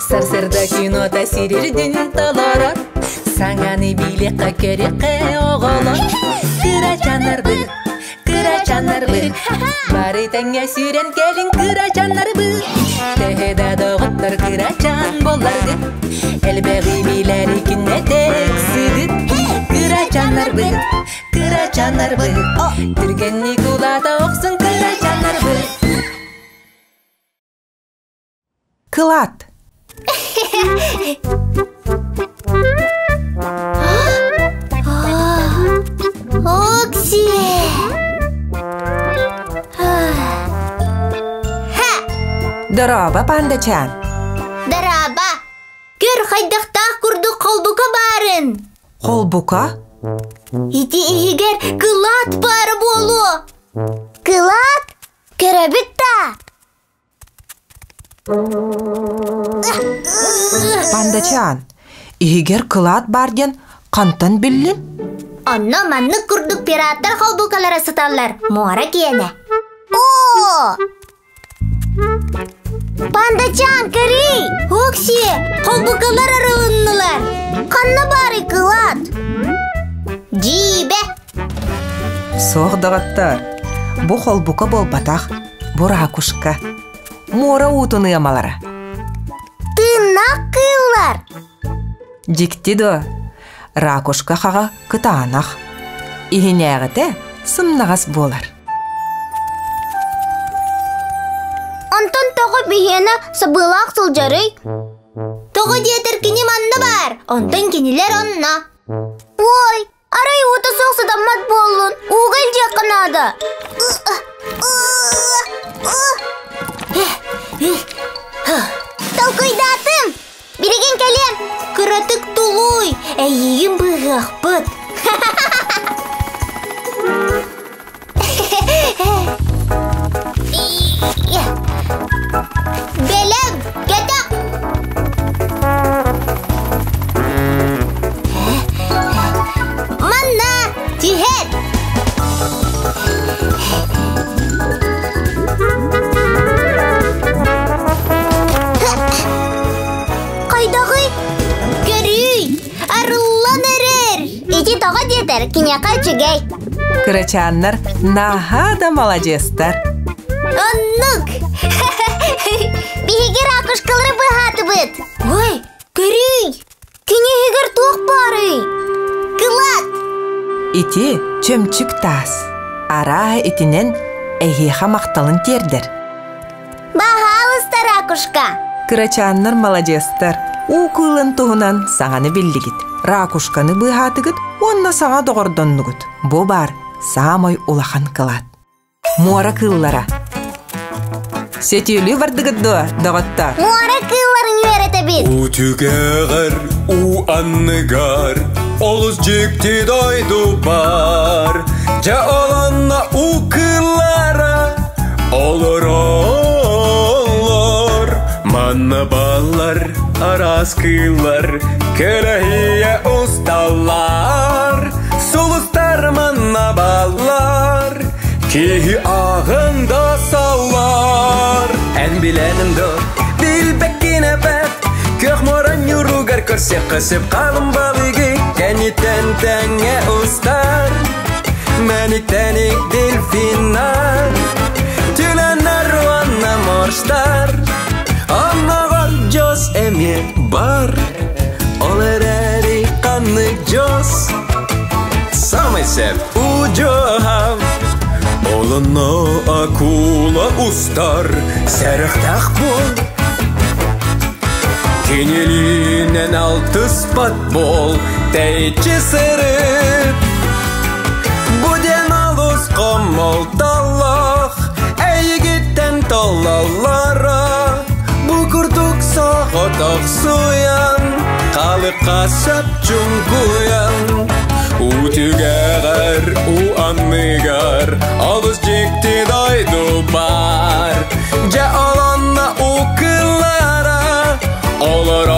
Сарсырда кинода сирирдин таларат, саңаны билекка керекке оголот. Кыра жанарбы, бары таңга сүйрен келин кыра жанарбы. Техеда доготтор кыра жан боларды, элбеги билери күнне тексидит. Кыра жанарбы, түргенни кулада оксун кыра жанарбы. Кылат. Окси! Дараба, пандачан. Дараба! Көр хайдақтақ күрді қолбука барын. Қолбука? Ити егер кылат бары болу. Кылат? Көрәбітті. Пандачан, егер кылат барден қантан білін? Онно манны күрдік пираттар қолбукалары сыталар. Мора киені. О! Пандачан, көрей! Окси, қолбукалар арылыннылар. Қанна бары кылат? Жибе! Соғдығыттар. Бұ қолбука болбатақ, бұ ракушка. Мора утуны ямалары. Тынақ кыллар. Диктидо. Ракушка қаға кытанақ. Ихинеғіте сымнағас болар. Антон тоғы бейені сабылақ сылжарый. Тоғы диетер кені манны бар. Онтан кенілер онна. Ой, арай оты соқсы дамат болын. Уғыл жақынады. Талқойдатым. Береген кәлем. Күратық тұлуй. Әйегім бұғақ бұд. Белем, кетақ. Манна, түйет. Қайдағы? Көрүй, арылан әрір. Ити тоға детер, кенеқа чүгей. Кырачаннар нахада молодестар. Оннук! Бігер акушкалары бұғаты бұд. Ой, көрүй! Кенегер тоқ бары. Кылат! Ити чөмчік тас. Ара итінен әйхеха мақталын тердір. Бағалыстар акушка. Кырачаннар молодестар. Укылын туғынан сағаны білдігіт. Ракушканы бұғатығыт, онна саға доғырдоннығыт. Бұ бар, самой улахан кылат. Мора кыллара. Сетюлі бардығыдды, доғытта. Мора кылларын үйереті бит. У түгәғір, у анныгар, олыз жекті дойду бар. Жа оланна у кыллара, олыр. Манна баллар, арас кыллар, көләхия ұсталар. Сұлыстар манна баллар, кейі ағында саллар. Ән біленімді, білбәккіне бәт, көк моран юругар көрсе қысып қалым балығы. Кәнеттен тәңе ұстар, мәніктәнік дельфинар, түләнар руанна морштар. Аннағар жос әме бар, олар әрі қанық жос. Самый сәп ұжам, олыны акула ұстар, сәріқтақ бол. Кенелінен алтыс пат бол, тәйтші сырып. Буден алыс қомол талақ, әйгеттен талалара. Күрдік сағатақ суян, қалық қасап жүнгуян. У түгәғір, у анныгар, алыс жекті дайды бар. Жа аланна у кыллара, олар